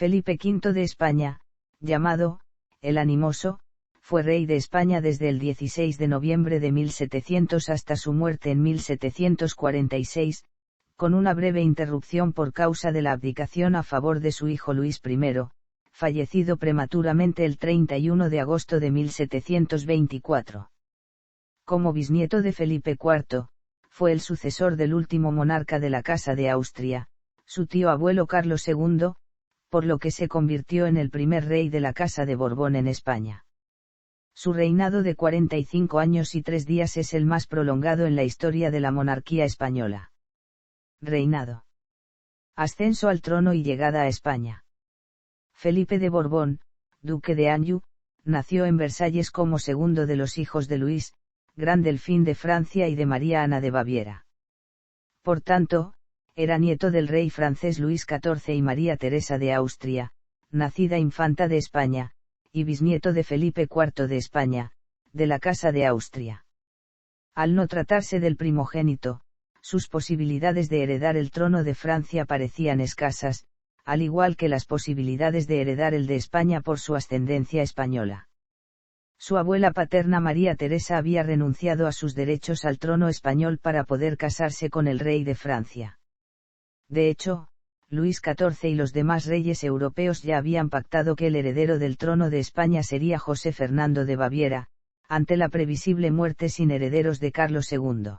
Felipe V de España, llamado, el Animoso, fue rey de España desde el 16 de noviembre de 1700 hasta su muerte en 1746, con una breve interrupción por causa de la abdicación a favor de su hijo Luis I, fallecido prematuramente el 31 de agosto de 1724. Como bisnieto de Felipe IV, fue el sucesor del último monarca de la Casa de Austria, su tío abuelo Carlos II, por lo que se convirtió en el primer rey de la Casa de Borbón en España. Su reinado de 45 años y 3 días es el más prolongado en la historia de la monarquía española. Reinado. Ascenso al trono y llegada a España. Felipe de Borbón, duque de Anjou, nació en Versalles como segundo de los hijos de Luis, Gran Delfín de Francia y de María Ana de Baviera. Por tanto, era nieto del rey francés Luis XIV y María Teresa de Austria, nacida infanta de España, y bisnieto de Felipe IV de España, de la Casa de Austria. Al no tratarse del primogénito, sus posibilidades de heredar el trono de Francia parecían escasas, al igual que las posibilidades de heredar el de España por su ascendencia española. Su abuela paterna María Teresa había renunciado a sus derechos al trono español para poder casarse con el rey de Francia. De hecho, Luis XIV y los demás reyes europeos ya habían pactado que el heredero del trono de España sería José Fernando de Baviera, ante la previsible muerte sin herederos de Carlos II.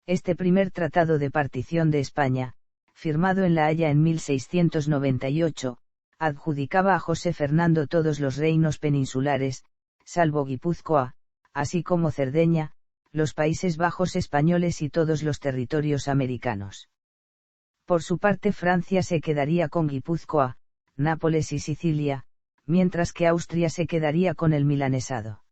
Este primer tratado de partición de España, firmado en La Haya en 1698, adjudicaba a José Fernando todos los reinos peninsulares, salvo Guipúzcoa, así como Cerdeña, los Países Bajos españoles y todos los territorios americanos. Por su parte Francia se quedaría con Guipúzcoa, Nápoles y Sicilia, mientras que Austria se quedaría con el milanesado.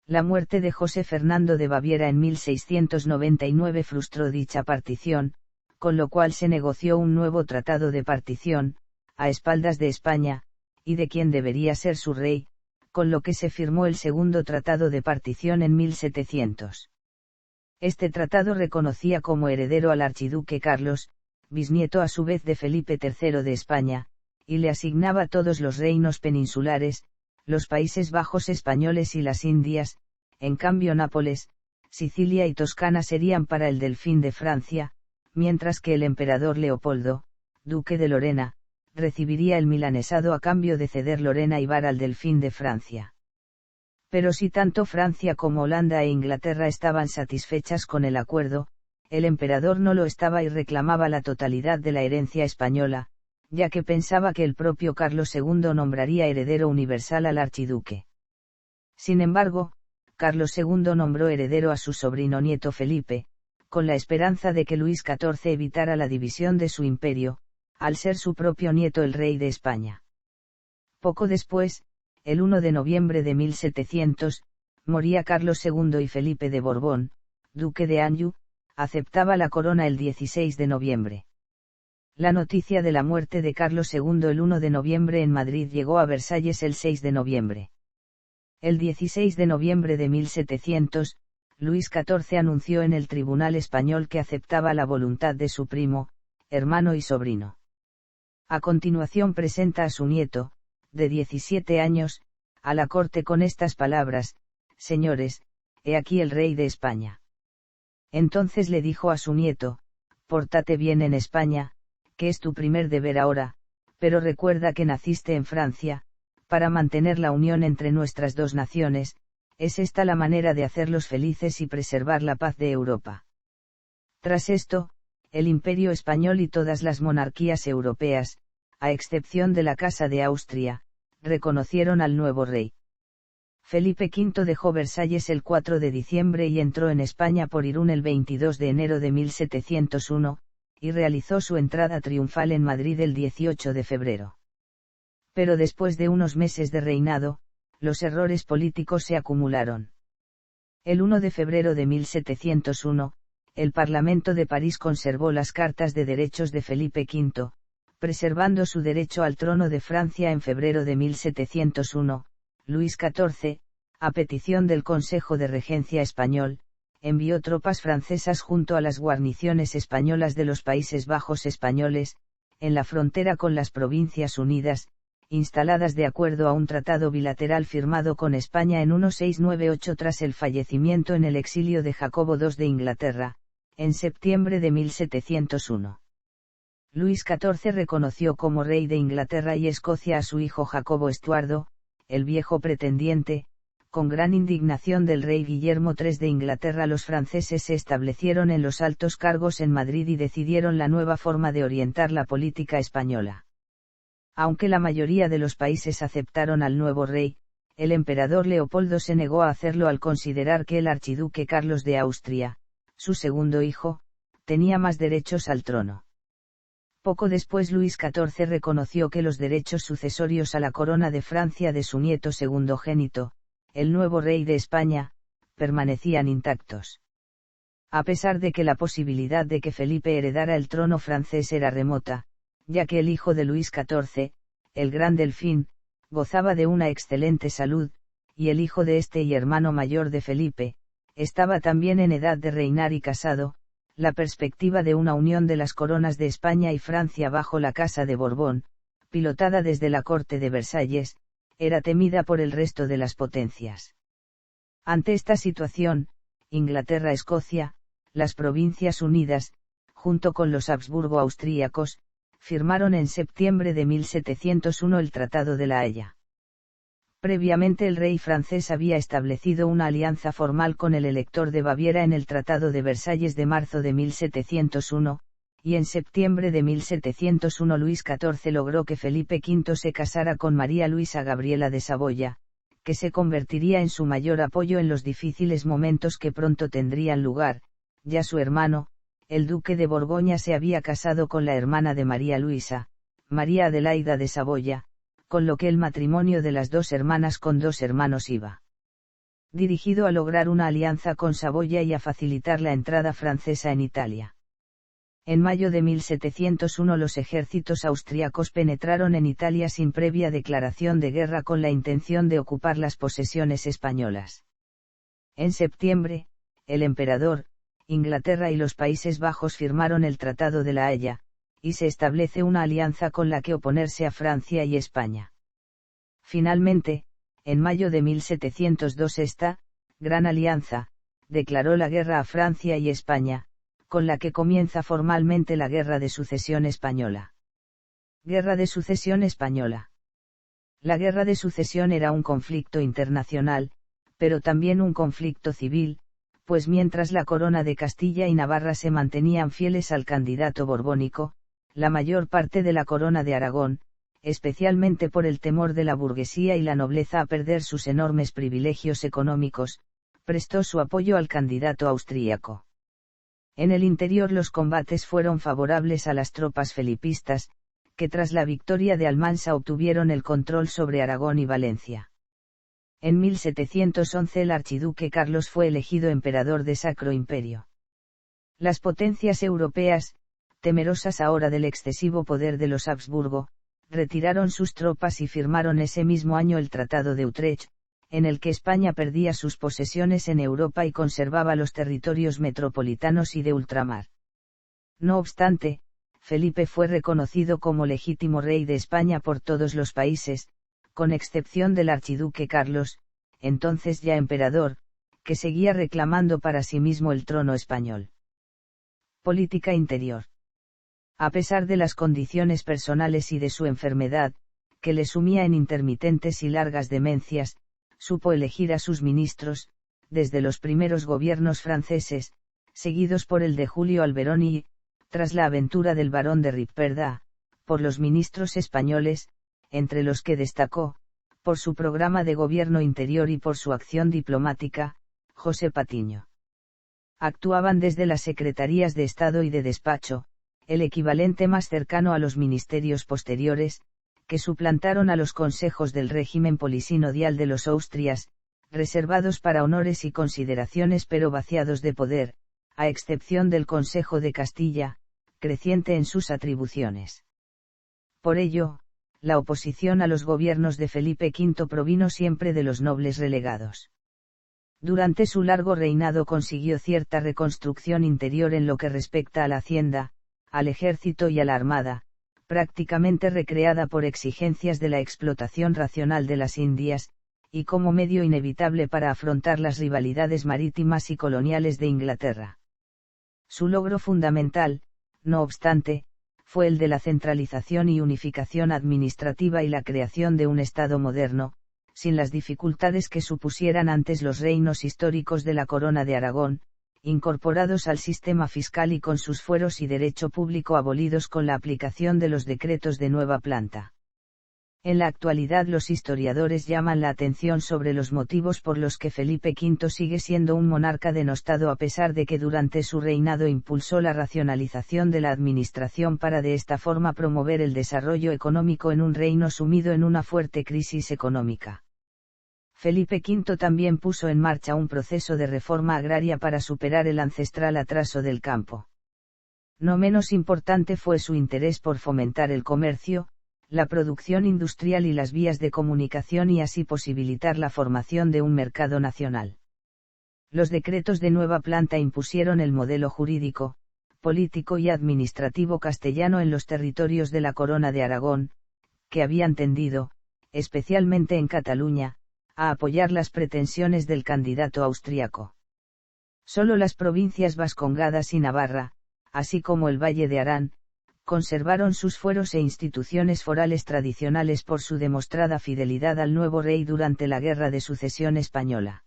La muerte de José Fernando de Baviera en 1699 frustró dicha partición, con lo cual se negoció un nuevo tratado de partición, a espaldas de España, y de quien debería ser su rey, con lo que se firmó el segundo tratado de partición en 1700. Este tratado reconocía como heredero al archiduque Carlos, bisnieto a su vez de Felipe III de España, y le asignaba todos los reinos peninsulares, los Países Bajos españoles y las Indias. En cambio Nápoles, Sicilia y Toscana serían para el Delfín de Francia, mientras que el emperador Leopoldo, duque de Lorena, recibiría el milanesado a cambio de ceder Lorena y Bar al Delfín de Francia. Pero si tanto Francia como Holanda e Inglaterra estaban satisfechas con el acuerdo, el emperador no lo estaba y reclamaba la totalidad de la herencia española, ya que pensaba que el propio Carlos II nombraría heredero universal al archiduque. Sin embargo, Carlos II nombró heredero a su sobrino nieto Felipe, con la esperanza de que Luis XIV evitara la división de su imperio, al ser su propio nieto el rey de España. Poco después, el 1 de noviembre de 1700, moría Carlos II y Felipe de Borbón, duque de Anjou, aceptaba la corona el 16 de noviembre. La noticia de la muerte de Carlos II el 1 de noviembre en Madrid llegó a Versalles el 6 de noviembre. El 16 de noviembre de 1700, Luis XIV anunció en el Tribunal Español que aceptaba la voluntad de su primo, hermano y sobrino. A continuación presenta a su nieto, de 17 años, a la corte con estas palabras: «Señores, he aquí el rey de España». Entonces le dijo a su nieto: «Pórtate bien en España, que es tu primer deber ahora, pero recuerda que naciste en Francia, para mantener la unión entre nuestras dos naciones, es esta la manera de hacerlos felices y preservar la paz de Europa». Tras esto, el Imperio español y todas las monarquías europeas, a excepción de la Casa de Austria, reconocieron al nuevo rey. Felipe V dejó Versalles el 4 de diciembre y entró en España por Irún el 22 de enero de 1701, y realizó su entrada triunfal en Madrid el 18 de febrero. Pero después de unos meses de reinado, los errores políticos se acumularon. El 1 de febrero de 1701, el Parlamento de París conservó las cartas de derechos de Felipe V, preservando su derecho al trono de Francia. En febrero de 1701, Luis XIV, a petición del Consejo de Regencia español, envió tropas francesas junto a las guarniciones españolas de los Países Bajos españoles, en la frontera con las Provincias Unidas, instaladas de acuerdo a un tratado bilateral firmado con España en 1698 tras el fallecimiento en el exilio de Jacobo II de Inglaterra, en septiembre de 1701. Luis XIV reconoció como rey de Inglaterra y Escocia a su hijo Jacobo Estuardo, el viejo pretendiente. Con gran indignación del rey Guillermo III de Inglaterra, los franceses se establecieron en los altos cargos en Madrid y decidieron la nueva forma de orientar la política española. Aunque la mayoría de los países aceptaron al nuevo rey, el emperador Leopoldo se negó a hacerlo al considerar que el archiduque Carlos de Austria, su segundo hijo, tenía más derechos al trono. Poco después Luis XIV reconoció que los derechos sucesorios a la corona de Francia de su nieto segundogénito, el nuevo rey de España, permanecían intactos. A pesar de que la posibilidad de que Felipe heredara el trono francés era remota, ya que el hijo de Luis XIV, el Gran Delfín, gozaba de una excelente salud, y el hijo de este y hermano mayor de Felipe, estaba también en edad de reinar y casado, la perspectiva de una unión de las coronas de España y Francia bajo la Casa de Borbón, pilotada desde la corte de Versalles, era temida por el resto de las potencias. Ante esta situación, Inglaterra-Escocia, las Provincias Unidas, junto con los Habsburgo austríacos, firmaron en septiembre de 1701 el Tratado de la Haya. Previamente el rey francés había establecido una alianza formal con el Elector de Baviera en el Tratado de Versalles de marzo de 1701, y en septiembre de 1701 Luis XIV logró que Felipe V se casara con María Luisa Gabriela de Saboya, que se convertiría en su mayor apoyo en los difíciles momentos que pronto tendrían lugar. Ya su hermano, el duque de Borgoña, se había casado con la hermana de María Luisa, María Adelaida de Saboya, con lo que el matrimonio de las dos hermanas con dos hermanos iba dirigido a lograr una alianza con Saboya y a facilitar la entrada francesa en Italia. En mayo de 1701 los ejércitos austriacos penetraron en Italia sin previa declaración de guerra con la intención de ocupar las posesiones españolas. En septiembre, el emperador, Inglaterra y los Países Bajos firmaron el Tratado de la Haya, y se establece una alianza con la que oponerse a Francia y España. Finalmente, en mayo de 1702 esta, Gran Alianza, declaró la guerra a Francia y España, con la que comienza formalmente la Guerra de Sucesión Española. Guerra de Sucesión Española. La Guerra de Sucesión era un conflicto internacional, pero también un conflicto civil, pues mientras la corona de Castilla y Navarra se mantenían fieles al candidato borbónico, la mayor parte de la corona de Aragón, especialmente por el temor de la burguesía y la nobleza a perder sus enormes privilegios económicos, prestó su apoyo al candidato austríaco. En el interior los combates fueron favorables a las tropas felipistas, que tras la victoria de Almansa obtuvieron el control sobre Aragón y Valencia. En 1711 el archiduque Carlos fue elegido emperador de Sacro Imperio. Las potencias europeas, temerosas ahora del excesivo poder de los Habsburgo, retiraron sus tropas y firmaron ese mismo año el Tratado de Utrecht, en el que España perdía sus posesiones en Europa y conservaba los territorios metropolitanos y de ultramar. No obstante, Felipe fue reconocido como legítimo rey de España por todos los países, con excepción del archiduque Carlos, entonces ya emperador, que seguía reclamando para sí mismo el trono español. Política interior. A pesar de las condiciones personales y de su enfermedad, que le sumía en intermitentes y largas demencias, supo elegir a sus ministros, desde los primeros gobiernos franceses, seguidos por el de Julio Alberón y, tras la aventura del barón de Ripperda, por los ministros españoles, entre los que destacó, por su programa de gobierno interior y por su acción diplomática, José Patiño. Actuaban desde las secretarías de Estado y de despacho, el equivalente más cercano a los ministerios posteriores, que suplantaron a los consejos del régimen polisinodial de los Austrias, reservados para honores y consideraciones pero vaciados de poder, a excepción del Consejo de Castilla, creciente en sus atribuciones. Por ello, la oposición a los gobiernos de Felipe V provino siempre de los nobles relegados. Durante su largo reinado consiguió cierta reconstrucción interior en lo que respecta a la hacienda, al ejército y a la armada, prácticamente recreada por exigencias de la explotación racional de las Indias, y como medio inevitable para afrontar las rivalidades marítimas y coloniales de Inglaterra. Su logro fundamental, no obstante, fue el de la centralización y unificación administrativa y la creación de un Estado moderno, sin las dificultades que supusieran antes los reinos históricos de la Corona de Aragón, incorporados al sistema fiscal y con sus fueros y derecho público abolidos con la aplicación de los decretos de nueva planta. En la actualidad los historiadores llaman la atención sobre los motivos por los que Felipe V sigue siendo un monarca denostado a pesar de que durante su reinado impulsó la racionalización de la administración para de esta forma promover el desarrollo económico en un reino sumido en una fuerte crisis económica. Felipe V también puso en marcha un proceso de reforma agraria para superar el ancestral atraso del campo. No menos importante fue su interés por fomentar el comercio, la producción industrial y las vías de comunicación y así posibilitar la formación de un mercado nacional. Los decretos de nueva planta impusieron el modelo jurídico, político y administrativo castellano en los territorios de la Corona de Aragón, que habían tendido, especialmente en Cataluña, a apoyar las pretensiones del candidato austriaco. Solo las provincias vascongadas y Navarra, así como el Valle de Arán, conservaron sus fueros e instituciones forales tradicionales por su demostrada fidelidad al nuevo rey durante la Guerra de Sucesión Española.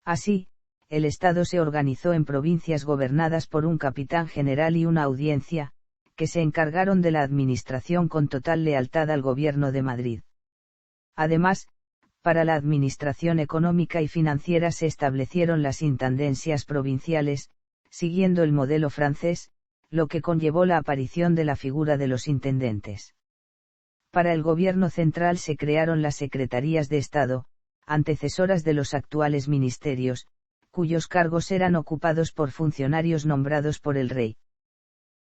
Así, el Estado se organizó en provincias gobernadas por un capitán general y una audiencia, que se encargaron de la administración con total lealtad al gobierno de Madrid. Además, para la administración económica y financiera se establecieron las intendencias provinciales, siguiendo el modelo francés, lo que conllevó la aparición de la figura de los intendentes. Para el gobierno central se crearon las secretarías de Estado, antecesoras de los actuales ministerios, cuyos cargos eran ocupados por funcionarios nombrados por el rey.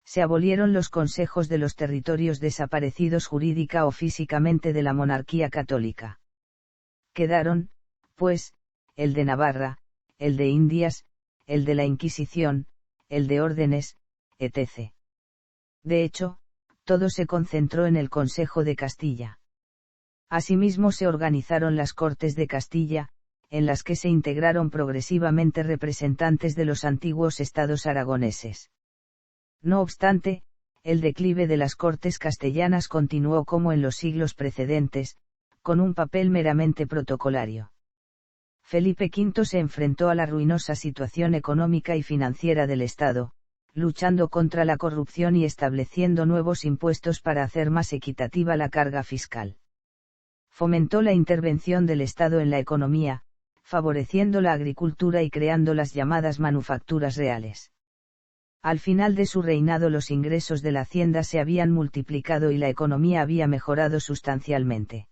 Se abolieron los consejos de los territorios desaparecidos jurídica o físicamente de la monarquía católica. Quedaron, pues, el de Navarra, el de Indias, el de la Inquisición, el de órdenes, etc. De hecho, todo se concentró en el Consejo de Castilla. Asimismo se organizaron las Cortes de Castilla, en las que se integraron progresivamente representantes de los antiguos estados aragoneses. No obstante, el declive de las Cortes castellanas continuó como en los siglos precedentes, con un papel meramente protocolario. Felipe V se enfrentó a la ruinosa situación económica y financiera del Estado, luchando contra la corrupción y estableciendo nuevos impuestos para hacer más equitativa la carga fiscal. Fomentó la intervención del Estado en la economía, favoreciendo la agricultura y creando las llamadas manufacturas reales. Al final de su reinado los ingresos de la hacienda se habían multiplicado y la economía había mejorado sustancialmente.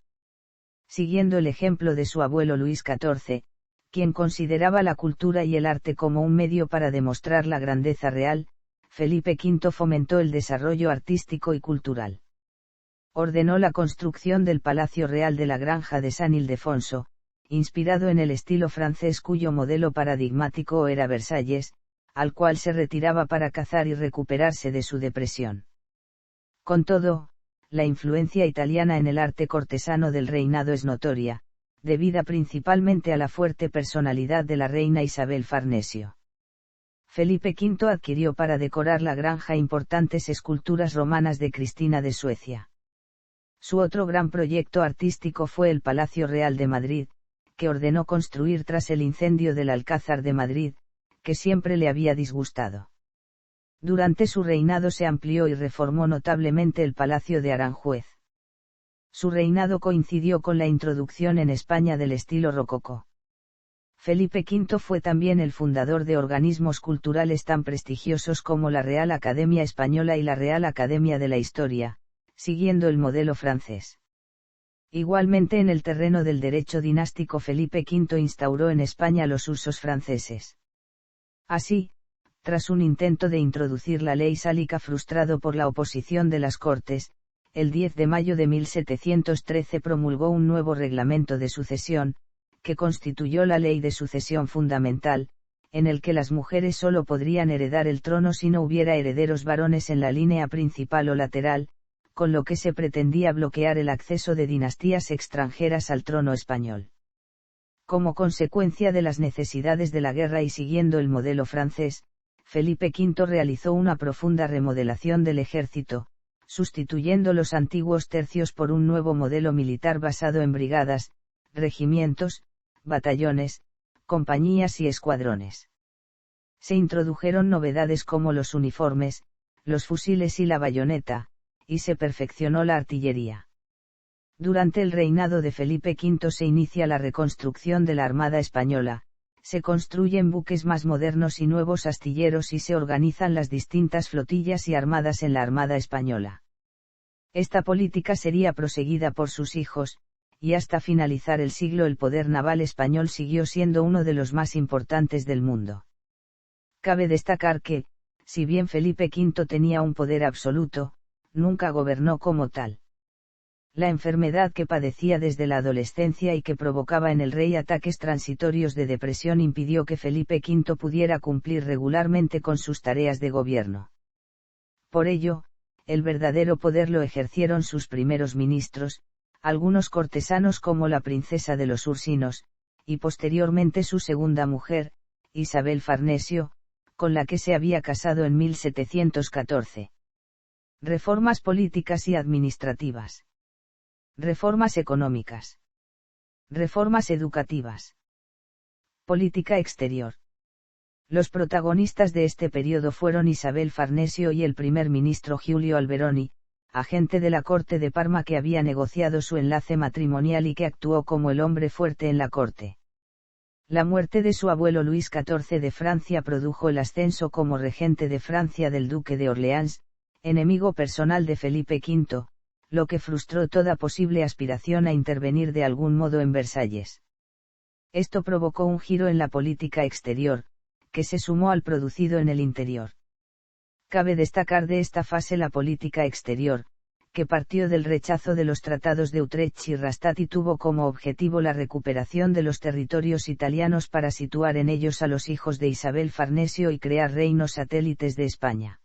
Siguiendo el ejemplo de su abuelo Luis XIV, quien consideraba la cultura y el arte como un medio para demostrar la grandeza real, Felipe V fomentó el desarrollo artístico y cultural. Ordenó la construcción del Palacio Real de la Granja de San Ildefonso, inspirado en el estilo francés cuyo modelo paradigmático era Versalles, al cual se retiraba para cazar y recuperarse de su depresión. Con todo, la influencia italiana en el arte cortesano del reinado es notoria, debida principalmente a la fuerte personalidad de la reina Isabel Farnesio. Felipe V adquirió para decorar la granja importantes esculturas romanas de Cristina de Suecia. Su otro gran proyecto artístico fue el Palacio Real de Madrid, que ordenó construir tras el incendio del Alcázar de Madrid, que siempre le había disgustado. Durante su reinado se amplió y reformó notablemente el Palacio de Aranjuez. Su reinado coincidió con la introducción en España del estilo rococó. Felipe V fue también el fundador de organismos culturales tan prestigiosos como la Real Academia Española y la Real Academia de la Historia, siguiendo el modelo francés. Igualmente en el terreno del derecho dinástico Felipe V instauró en España los usos franceses. Así, tras un intento de introducir la ley sálica frustrado por la oposición de las Cortes, el 10 de mayo de 1713 promulgó un nuevo reglamento de sucesión, que constituyó la ley de sucesión fundamental, en el que las mujeres solo podrían heredar el trono si no hubiera herederos varones en la línea principal o lateral, con lo que se pretendía bloquear el acceso de dinastías extranjeras al trono español. Como consecuencia de las necesidades de la guerra y siguiendo el modelo francés, Felipe V realizó una profunda remodelación del ejército, sustituyendo los antiguos tercios por un nuevo modelo militar basado en brigadas, regimientos, batallones, compañías y escuadrones. Se introdujeron novedades como los uniformes, los fusiles y la bayoneta, y se perfeccionó la artillería. Durante el reinado de Felipe V se inicia la reconstrucción de la Armada Española, se construyen buques más modernos y nuevos astilleros y se organizan las distintas flotillas y armadas en la Armada Española. Esta política sería proseguida por sus hijos, y hasta finalizar el siglo el poder naval español siguió siendo uno de los más importantes del mundo. Cabe destacar que, si bien Felipe V tenía un poder absoluto, nunca gobernó como tal. La enfermedad que padecía desde la adolescencia y que provocaba en el rey ataques transitorios de depresión impidió que Felipe V pudiera cumplir regularmente con sus tareas de gobierno. Por ello, el verdadero poder lo ejercieron sus primeros ministros, algunos cortesanos como la princesa de los Ursinos, y posteriormente su segunda mujer, Isabel Farnesio, con la que se había casado en 1714. Reformas políticas y administrativas. Reformas económicas. Reformas educativas. Política exterior. Los protagonistas de este periodo fueron Isabel Farnesio y el primer ministro Giulio Alberoni, agente de la corte de Parma que había negociado su enlace matrimonial y que actuó como el hombre fuerte en la corte. La muerte de su abuelo Luis XIV de Francia produjo el ascenso como regente de Francia del duque de Orleans, enemigo personal de Felipe V, lo que frustró toda posible aspiración a intervenir de algún modo en Versalles. Esto provocó un giro en la política exterior, que se sumó al producido en el interior. Cabe destacar de esta fase la política exterior, que partió del rechazo de los tratados de Utrecht y Rastatt y tuvo como objetivo la recuperación de los territorios italianos para situar en ellos a los hijos de Isabel Farnesio y crear reinos satélites de España.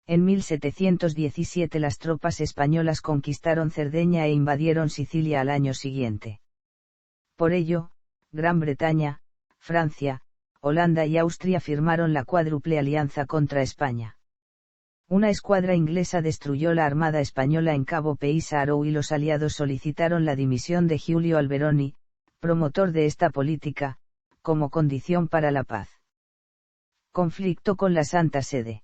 En 1717 las tropas españolas conquistaron Cerdeña e invadieron Sicilia al año siguiente. Por ello, Gran Bretaña, Francia, Holanda y Austria firmaron la cuádruple alianza contra España. Una escuadra inglesa destruyó la armada española en Cabo Peisarou y los aliados solicitaron la dimisión de Giulio Alberoni, promotor de esta política, como condición para la paz. Conflicto con la Santa Sede.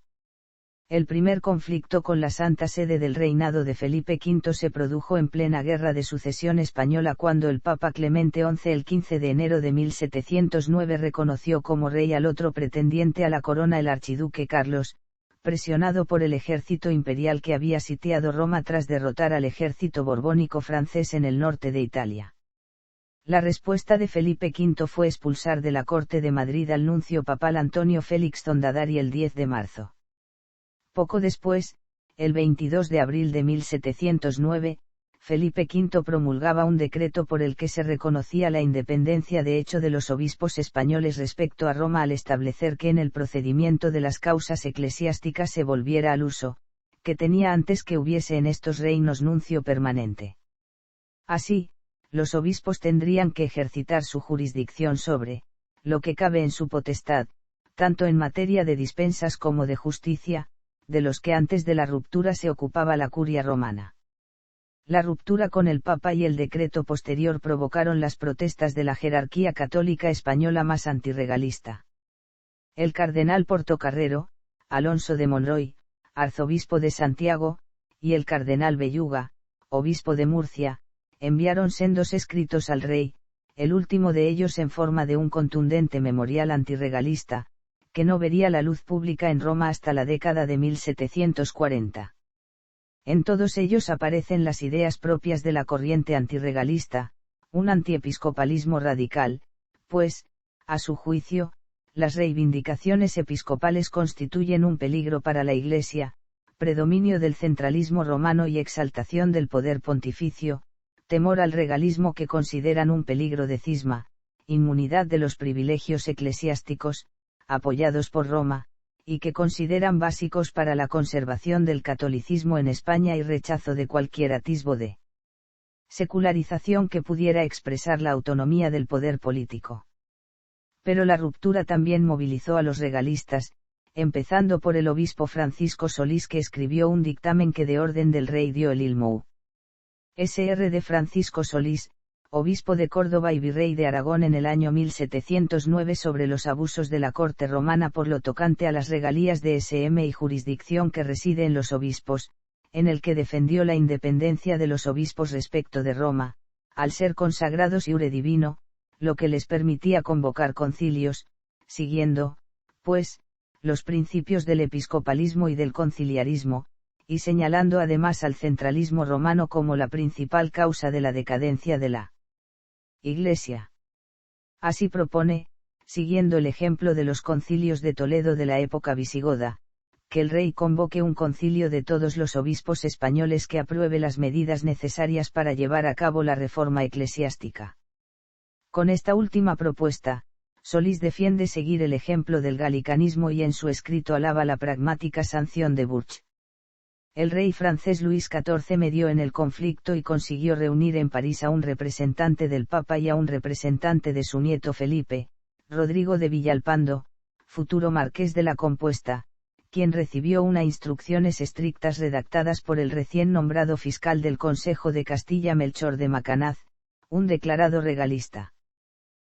El primer conflicto con la Santa Sede del reinado de Felipe V se produjo en plena Guerra de Sucesión Española cuando el Papa Clemente XI el 15 de enero de 1709 reconoció como rey al otro pretendiente a la corona, el archiduque Carlos, presionado por el ejército imperial que había sitiado Roma tras derrotar al ejército borbónico francés en el norte de Italia. La respuesta de Felipe V fue expulsar de la corte de Madrid al nuncio papal Antonio Félix Zondadari el 10 de marzo. Poco después, el 22 de abril de 1709, Felipe V promulgaba un decreto por el que se reconocía la independencia de hecho de los obispos españoles respecto a Roma al establecer que en el procedimiento de las causas eclesiásticas se volviera al uso, que tenía antes que hubiese en estos reinos nuncio permanente. Así, los obispos tendrían que ejercitar su jurisdicción sobre, lo que cabe en su potestad, tanto en materia de dispensas como de justicia, de los que antes de la ruptura se ocupaba la curia romana. La ruptura con el Papa y el decreto posterior provocaron las protestas de la jerarquía católica española más antirregalista. El cardenal Portocarrero, Alonso de Monroy, arzobispo de Santiago, y el cardenal Belluga, obispo de Murcia, enviaron sendos escritos al rey, el último de ellos en forma de un contundente memorial antirregalista, que no vería la luz pública en Roma hasta la década de 1740. En todos ellos aparecen las ideas propias de la corriente antirregalista, un antiepiscopalismo radical, pues, a su juicio, las reivindicaciones episcopales constituyen un peligro para la Iglesia, predominio del centralismo romano y exaltación del poder pontificio, temor al regalismo que consideran un peligro de cisma, inmunidad de los privilegios eclesiásticos, apoyados por Roma, y que consideran básicos para la conservación del catolicismo en España y rechazo de cualquier atisbo de secularización que pudiera expresar la autonomía del poder político. Pero la ruptura también movilizó a los regalistas, empezando por el obispo Francisco Solís, que escribió un dictamen que de orden del rey dio el ilmo. Sr. de Francisco Solís, obispo de Córdoba y virrey de Aragón en el año 1709, sobre los abusos de la corte romana por lo tocante a las regalías de Sm y jurisdicción que reside en los obispos, en el que defendió la independencia de los obispos respecto de Roma, al ser consagrados iure divino, lo que les permitía convocar concilios, siguiendo, pues, los principios del episcopalismo y del conciliarismo, y señalando además al centralismo romano como la principal causa de la decadencia de la Iglesia. Así propone, siguiendo el ejemplo de los concilios de Toledo de la época visigoda, que el rey convoque un concilio de todos los obispos españoles que apruebe las medidas necesarias para llevar a cabo la reforma eclesiástica. Con esta última propuesta, Solís defiende seguir el ejemplo del galicanismo y en su escrito alaba la pragmática sanción de Burch. El rey francés Luis XIV medió en el conflicto y consiguió reunir en París a un representante del Papa y a un representante de su nieto Felipe, Rodrigo de Villalpando, futuro marqués de la Compuesta, quien recibió unas instrucciones estrictas redactadas por el recién nombrado fiscal del Consejo de Castilla Melchor de Macanaz, un declarado regalista.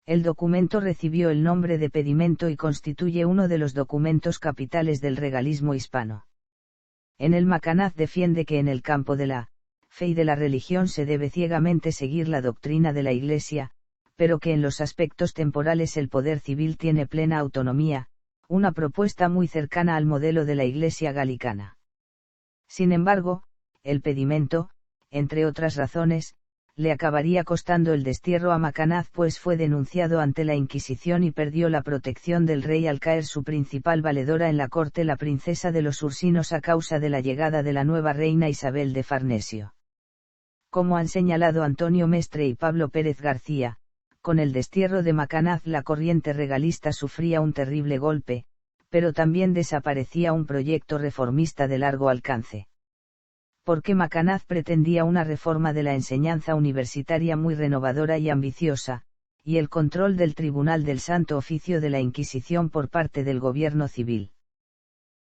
El documento recibió el nombre de pedimento y constituye uno de los documentos capitales del regalismo hispano. En el Macanaz defiende que en el campo de la fe y de la religión se debe ciegamente seguir la doctrina de la Iglesia, pero que en los aspectos temporales el poder civil tiene plena autonomía, una propuesta muy cercana al modelo de la Iglesia galicana. Sin embargo, el pedimento, entre otras razones, le acabaría costando el destierro a Macanaz, pues fue denunciado ante la Inquisición y perdió la protección del rey al caer su principal valedora en la corte, la princesa de los Ursinos, a causa de la llegada de la nueva reina Isabel de Farnesio. Como han señalado Antonio Mestre y Pablo Pérez García, con el destierro de Macanaz la corriente regalista sufría un terrible golpe, pero también desaparecía un proyecto reformista de largo alcance. Porque Macanaz pretendía una reforma de la enseñanza universitaria muy renovadora y ambiciosa, y el control del Tribunal del Santo Oficio de la Inquisición por parte del gobierno civil.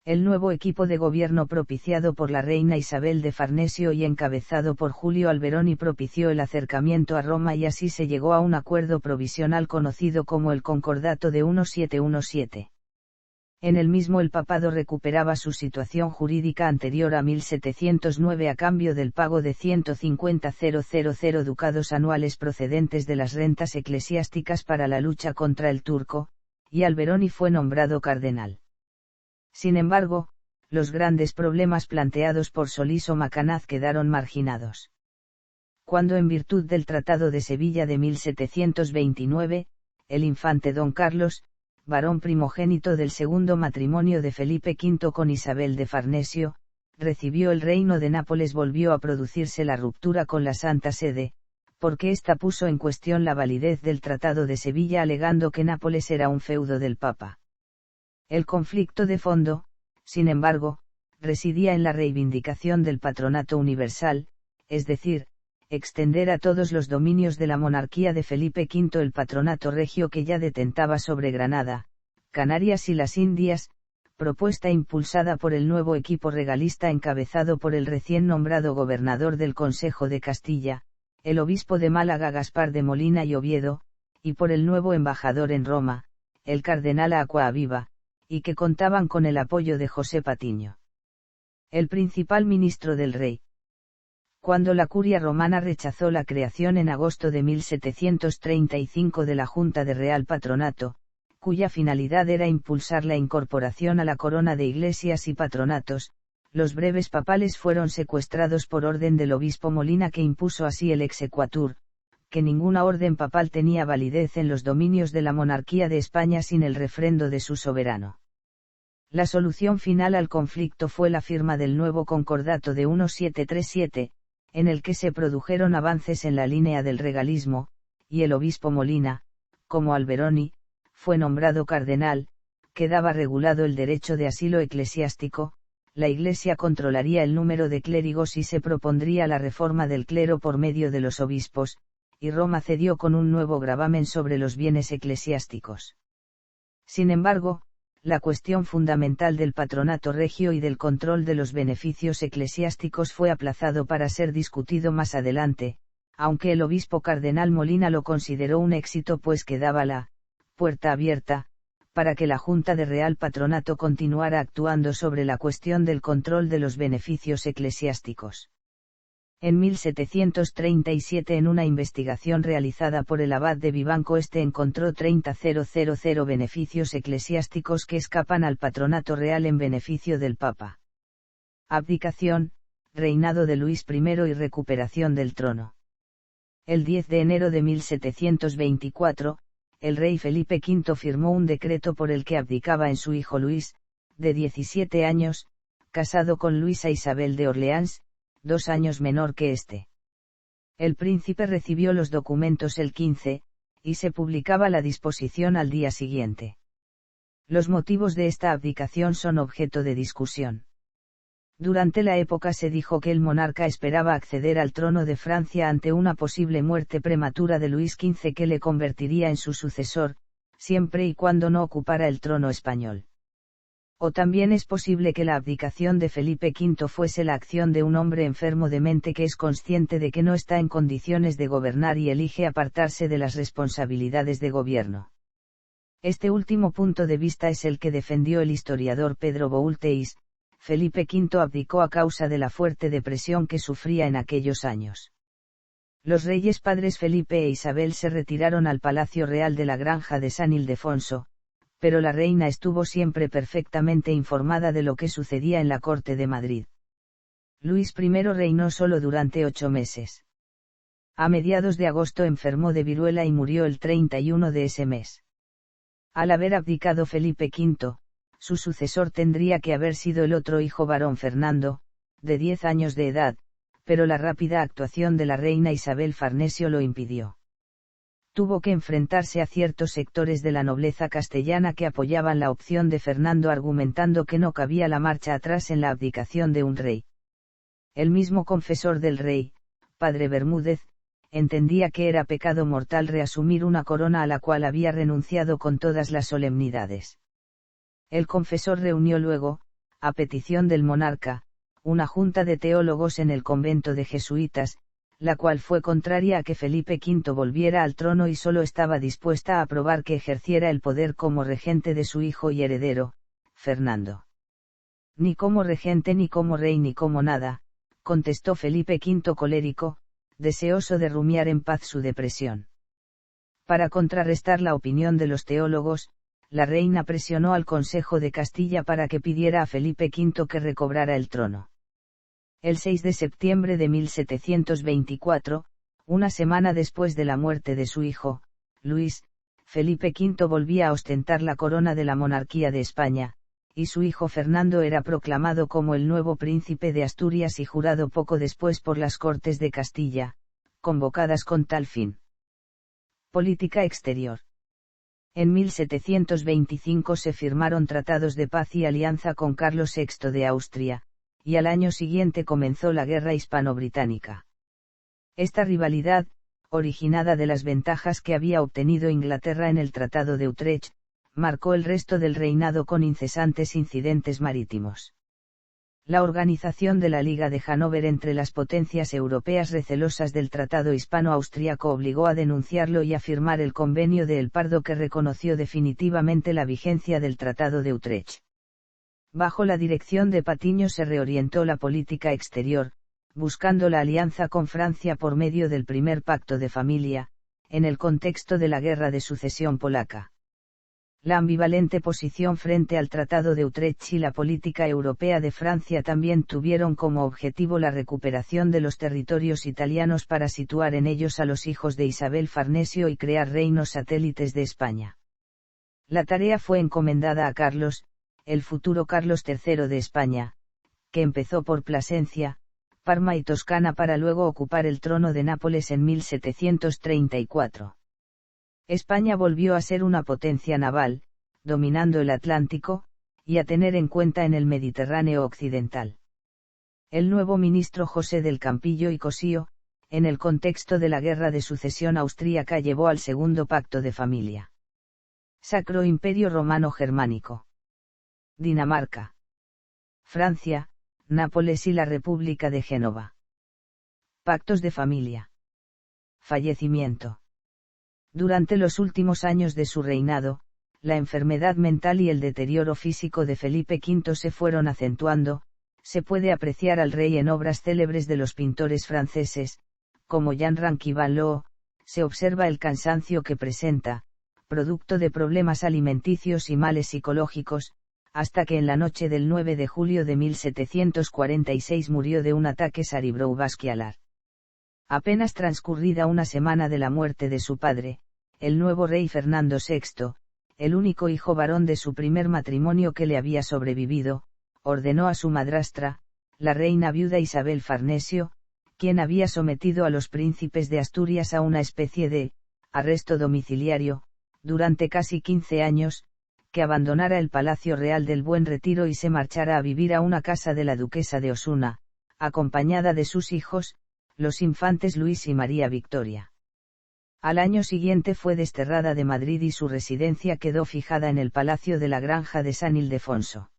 El nuevo equipo de gobierno propiciado por la reina Isabel de Farnesio y encabezado por Julio Alberoni propició el acercamiento a Roma, y así se llegó a un acuerdo provisional conocido como el Concordato de 1717. En el mismo el papado recuperaba su situación jurídica anterior a 1709 a cambio del pago de 150.000 ducados anuales procedentes de las rentas eclesiásticas para la lucha contra el turco, y Alberoni fue nombrado cardenal. Sin embargo, los grandes problemas planteados por Solís o Macanaz quedaron marginados. Cuando en virtud del Tratado de Sevilla de 1729, el infante don Carlos, varón primogénito del segundo matrimonio de Felipe V con Isabel de Farnesio, recibió el reino de Nápoles, volvió a producirse la ruptura con la Santa Sede, porque ésta puso en cuestión la validez del Tratado de Sevilla, alegando que Nápoles era un feudo del Papa. El conflicto de fondo, sin embargo, residía en la reivindicación del patronato universal, es decir, extender a todos los dominios de la monarquía de Felipe V el patronato regio que ya detentaba sobre Granada, Canarias y las Indias, propuesta impulsada por el nuevo equipo regalista encabezado por el recién nombrado gobernador del Consejo de Castilla, el obispo de Málaga Gaspar de Molina y Oviedo, y por el nuevo embajador en Roma, el cardenal Acquaviva, y que contaban con el apoyo de José Patiño, el principal ministro del rey. Cuando la curia romana rechazó la creación en agosto de 1735 de la Junta de Real Patronato, cuya finalidad era impulsar la incorporación a la corona de iglesias y patronatos, los breves papales fueron secuestrados por orden del obispo Molina, que impuso así el exequatur, que ninguna orden papal tenía validez en los dominios de la monarquía de España sin el refrendo de su soberano. La solución final al conflicto fue la firma del nuevo Concordato de 1737, en el que se produjeron avances en la línea del regalismo, y el obispo Molina, como Alberoni, fue nombrado cardenal, quedaba regulado el derecho de asilo eclesiástico, la Iglesia controlaría el número de clérigos y se propondría la reforma del clero por medio de los obispos, y Roma cedió con un nuevo gravamen sobre los bienes eclesiásticos. Sin embargo, la cuestión fundamental del patronato regio y del control de los beneficios eclesiásticos fue aplazado para ser discutido más adelante, aunque el obispo cardenal Molina lo consideró un éxito pues quedaba la puerta abierta, para que la Junta de Real Patronato continuara actuando sobre la cuestión del control de los beneficios eclesiásticos. En 1737 en una investigación realizada por el abad de Vivanco encontró 30.000 beneficios eclesiásticos que escapan al patronato real en beneficio del Papa. Abdicación, reinado de Luis I y recuperación del trono. El 10 de enero de 1724, el rey Felipe V firmó un decreto por el que abdicaba en su hijo Luis, de 17 años, casado con Luisa Isabel de Orleans, 2 años menor que éste. El príncipe recibió los documentos el 15, y se publicaba la disposición al día siguiente. Los motivos de esta abdicación son objeto de discusión. Durante la época se dijo que el monarca esperaba acceder al trono de Francia ante una posible muerte prematura de Luis XV que le convertiría en su sucesor, siempre y cuando no ocupara el trono español. O también es posible que la abdicación de Felipe V fuese la acción de un hombre enfermo de mente que es consciente de que no está en condiciones de gobernar y elige apartarse de las responsabilidades de gobierno. Este último punto de vista es el que defendió el historiador Pedro Boulteis. Felipe V abdicó a causa de la fuerte depresión que sufría en aquellos años. Los reyes padres Felipe e Isabel se retiraron al Palacio Real de la Granja de San Ildefonso, pero la reina estuvo siempre perfectamente informada de lo que sucedía en la corte de Madrid. Luis I reinó solo durante 8 meses. A mediados de agosto enfermó de viruela y murió el 31 de ese mes. Al haber abdicado Felipe V, su sucesor tendría que haber sido el otro hijo varón Fernando, de 10 años de edad, pero la rápida actuación de la reina Isabel Farnesio lo impidió. Tuvo que enfrentarse a ciertos sectores de la nobleza castellana que apoyaban la opción de Fernando argumentando que no cabía la marcha atrás en la abdicación de un rey. El mismo confesor del rey, padre Bermúdez, entendía que era pecado mortal reasumir una corona a la cual había renunciado con todas las solemnidades. El confesor reunió luego, a petición del monarca, una junta de teólogos en el convento de jesuitas, la cual fue contraria a que Felipe V volviera al trono y solo estaba dispuesta a aprobar que ejerciera el poder como regente de su hijo y heredero, Fernando. Ni como regente ni como rey ni como nada, contestó Felipe V colérico, deseoso de rumiar en paz su depresión. Para contrarrestar la opinión de los teólogos, la reina presionó al Consejo de Castilla para que pidiera a Felipe V que recobrara el trono. El 6 de septiembre de 1724, una semana después de la muerte de su hijo, Luis, Felipe V volvía a ostentar la corona de la monarquía de España, y su hijo Fernando era proclamado como el nuevo príncipe de Asturias y jurado poco después por las Cortes de Castilla, convocadas con tal fin. Política exterior. En 1725 se firmaron tratados de paz y alianza con Carlos VI de Austria, y al año siguiente comenzó la Guerra Hispano-Británica. Esta rivalidad, originada de las ventajas que había obtenido Inglaterra en el Tratado de Utrecht, marcó el resto del reinado con incesantes incidentes marítimos. La organización de la Liga de Hannover entre las potencias europeas recelosas del Tratado Hispano-Austriaco obligó a denunciarlo y a firmar el Convenio de El Pardo que reconoció definitivamente la vigencia del Tratado de Utrecht. Bajo la dirección de Patiño se reorientó la política exterior, buscando la alianza con Francia por medio del primer pacto de familia, en el contexto de la Guerra de Sucesión polaca. La ambivalente posición frente al Tratado de Utrecht y la política europea de Francia también tuvieron como objetivo la recuperación de los territorios italianos para situar en ellos a los hijos de Isabel Farnesio y crear reinos satélites de España. La tarea fue encomendada a Carlos, el futuro Carlos III de España, que empezó por Plasencia, Parma y Toscana para luego ocupar el trono de Nápoles en 1734. España volvió a ser una potencia naval, dominando el Atlántico, y a tener en cuenta en el Mediterráneo occidental. El nuevo ministro José del Campillo y Cosío, en el contexto de la Guerra de Sucesión austríaca, llevó al segundo pacto de familia. Sacro Imperio Romano Germánico. Dinamarca. Francia, Nápoles y la República de Génova. Pactos de familia. Fallecimiento. Durante los últimos años de su reinado, la enfermedad mental y el deterioro físico de Felipe V se fueron acentuando. Se puede apreciar al rey en obras célebres de los pintores franceses, como Jean Ranquivalot. Se observa el cansancio que presenta, producto de problemas alimenticios y males psicológicos, hasta que en la noche del 9 de julio de 1746 murió de un ataque cerebrovascular. Apenas transcurrida una semana de la muerte de su padre, el nuevo rey Fernando VI, el único hijo varón de su primer matrimonio que le había sobrevivido, ordenó a su madrastra, la reina viuda Isabel Farnesio, quien había sometido a los príncipes de Asturias a una especie de arresto domiciliario, durante casi 15 años, que abandonara el Palacio Real del Buen Retiro y se marchara a vivir a una casa de la duquesa de Osuna, acompañada de sus hijos, los infantes Luis y María Victoria. Al año siguiente fue desterrada de Madrid y su residencia quedó fijada en el Palacio de la Granja de San Ildefonso.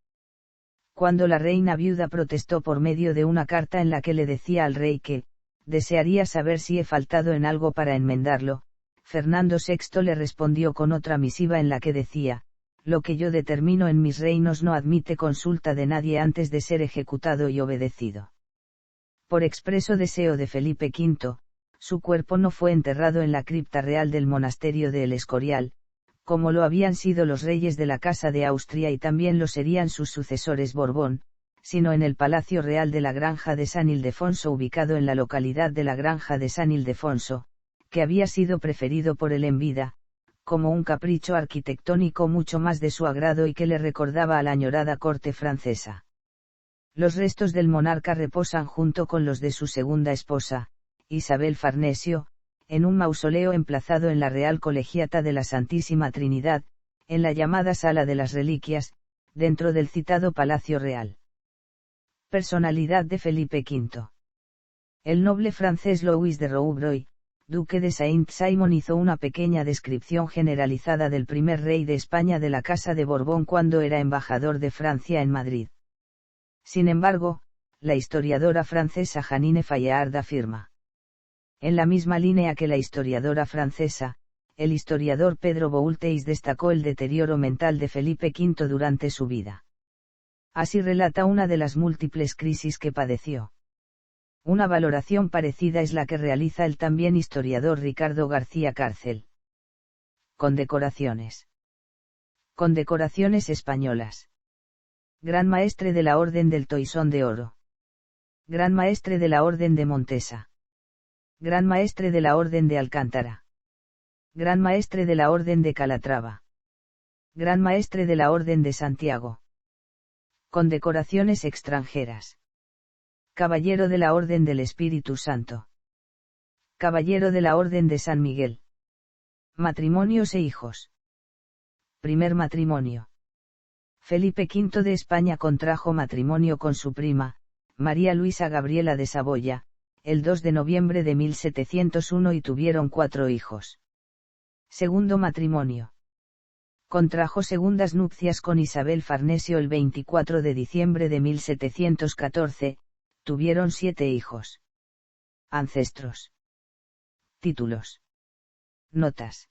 Cuando la reina viuda protestó por medio de una carta en la que le decía al rey que, desearía saber si he faltado en algo para enmendarlo, Fernando VI le respondió con otra misiva en la que decía, lo que yo determino en mis reinos no admite consulta de nadie antes de ser ejecutado y obedecido. Por expreso deseo de Felipe V, su cuerpo no fue enterrado en la cripta real del monasterio de El Escorial, como lo habían sido los reyes de la Casa de Austria y también lo serían sus sucesores Borbón, sino en el Palacio Real de la Granja de San Ildefonso ubicado en la localidad de la Granja de San Ildefonso, que había sido preferido por él en vida, como un capricho arquitectónico mucho más de su agrado y que le recordaba a la añorada corte francesa. Los restos del monarca reposan junto con los de su segunda esposa, Isabel Farnesio, en un mausoleo emplazado en la Real Colegiata de la Santísima Trinidad, en la llamada Sala de las Reliquias, dentro del citado Palacio Real. Personalidad de Felipe V. El noble francés Louis de Rouvroy, duque de Saint-Simon, hizo una pequeña descripción generalizada del primer rey de España de la Casa de Borbón cuando era embajador de Francia en Madrid. Sin embargo, la historiadora francesa Janine Fayard afirma. En la misma línea que la historiadora francesa, el historiador Pedro Boulteis destacó el deterioro mental de Felipe V durante su vida. Así relata una de las múltiples crisis que padeció. Una valoración parecida es la que realiza el también historiador Ricardo García Cárcel. Condecoraciones. Condecoraciones españolas. Gran Maestre de la Orden del Toisón de Oro. Gran Maestre de la Orden de Montesa. Gran Maestre de la Orden de Alcántara. Gran Maestre de la Orden de Calatrava. Gran Maestre de la Orden de Santiago. Condecoraciones extranjeras. Caballero de la Orden del Espíritu Santo. Caballero de la Orden de San Miguel. Matrimonios e hijos. Primer matrimonio. Felipe V de España contrajo matrimonio con su prima, María Luisa Gabriela de Saboya, el 2 de noviembre de 1701 y tuvieron 4 hijos. Segundo matrimonio. Contrajo segundas nupcias con Isabel Farnesio el 24 de diciembre de 1714, tuvieron 7 hijos. Ancestros. Títulos. Notas.